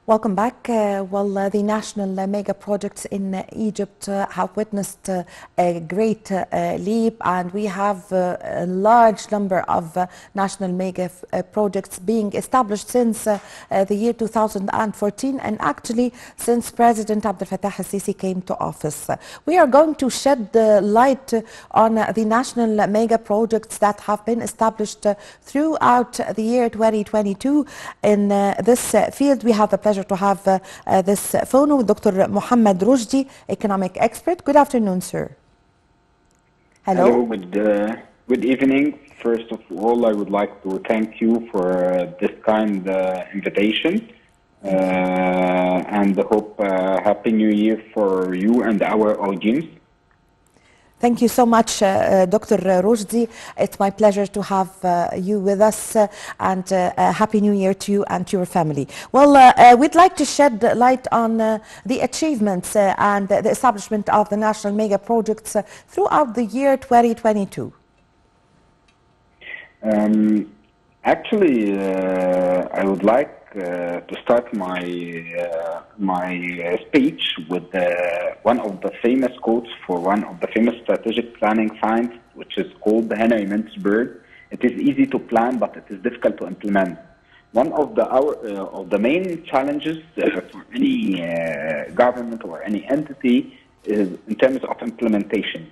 Welcome back. The national mega projects in Egypt have witnessed a great leap, and we have a large number of national mega projects being established since the year 2014, and actually since President Abdel Fattah al-Sisi came to office. We are going to shed light on the national mega projects that have been established throughout the year 2022. In this field, we have the pleasure to have this phone with Dr. Mohamed Roshdy, economic expert. Good afternoon, sir. Hello. Hello, good evening. First of all, I would like to thank you for this kind invitation and hope Happy New Year for you and our audience. Thank you so much, Dr. Roshdy. It's my pleasure to have you with us, and Happy New Year to you and to your family. Well, we'd like to shed light on the achievements and the establishment of the national mega projects throughout the year 2022. Actually, I would like to start my speech with one of the famous quotes for one of the famous strategic planning science, which is called Henry Mintzberg. It is easy to plan, but it is difficult to implement. One of the main challenges for any government or any entity is in terms of implementation.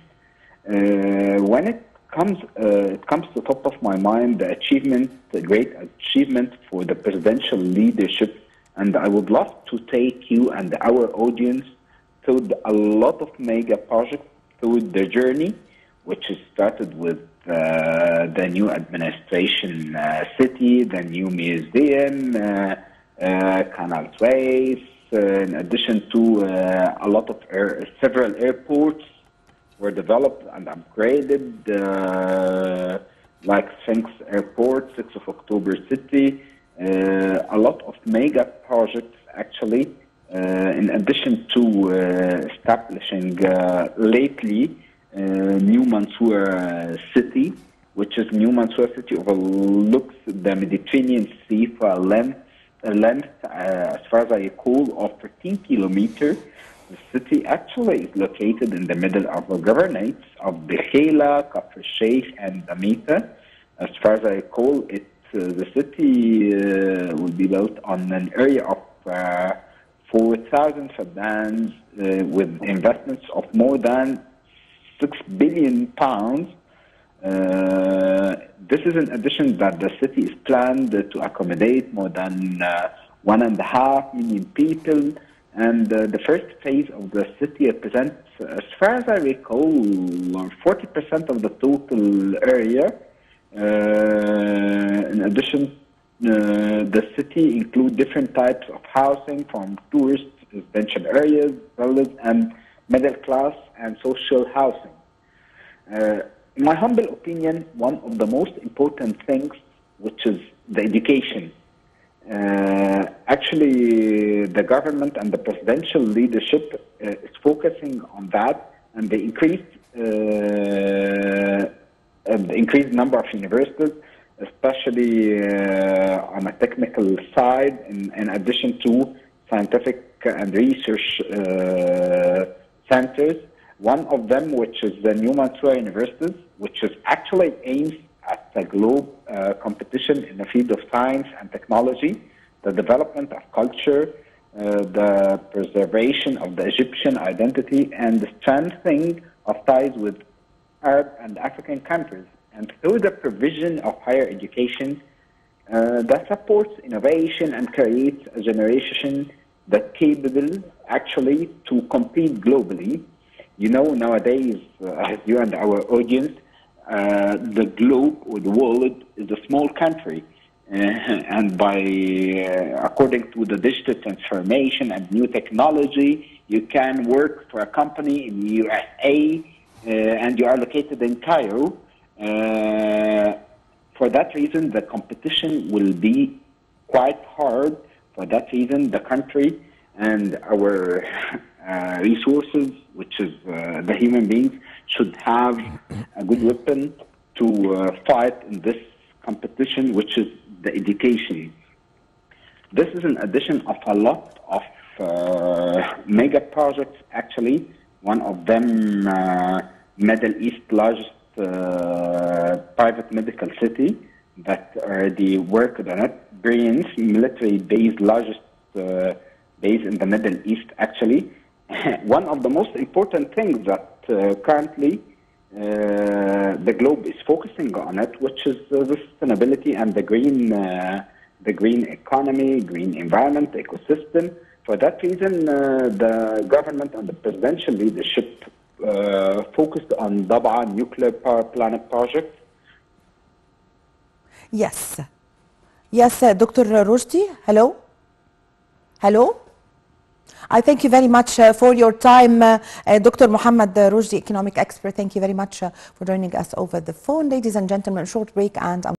When it comes to top of my mind, the great achievement for the presidential leadership, and I would love to take you and our audience through a lot of mega projects through the journey, which is started with the new administration city, the new museum, canalways, in addition to a lot of several airports were developed and upgraded, like Sphinx Airport, 6th of October City, a lot of mega projects actually, in addition to establishing lately New Mansour City, which is New Mansour City overlooks the Mediterranean Sea for a length as far as I recall, of 13 kilometers. The city actually is located in the middle of the governorates of the Khaila, Kafr Sheikh, and Amita. As far as I recall, the city will be built on an area of 4,000 fadans with investments of more than £6 billion. This is in addition that the city is planned to accommodate more than 1.5 million people. And the first phase of the city represents, as far as I recall, 40% of the total area. In addition, the city includes different types of housing, from tourist residential areas, villas, and middle class and social housing. In my humble opinion, one of the most important things, which is the education. Actually, the government and the presidential leadership is focusing on that, and the increased number of universities, especially on a technical side, in addition to scientific and research centers. One of them, which is the New Mansour University, which is actually aims at the globe competition in the field of science and technology, the development of culture, the preservation of the Egyptian identity, and the strengthening of ties with Arab and African countries. And through the provision of higher education that supports innovation and creates a generation that's capable actually to compete globally. You know, nowadays, as you and our audience, the globe or the world is a small country, and according to the digital transformation and new technology, you can work for a company in the USA and you are located in Cairo. For that reason, the competition will be quite hard. For that reason, the country and our resources, which is the human beings, should have a good weapon to fight in this competition, which is the education. This is an addition of a lot of mega projects. Actually, one of them, Middle East largest private medical city that already worked on it. Brains, military base, largest base in the Middle East. Actually, one of the most important things that currently the globe is focusing on it, which is the sustainability and the green economy, green environment, ecosystem. For that reason, the government and the presidential leadership focused on Dab'a nuclear power plant project. Yes. Yes, Dr. Roshdy, hello? Hello? I thank you very much for your time, Dr. Mohamed Roshdy, economic expert. Thank you very much for joining us over the phone. Ladies and gentlemen, a short break and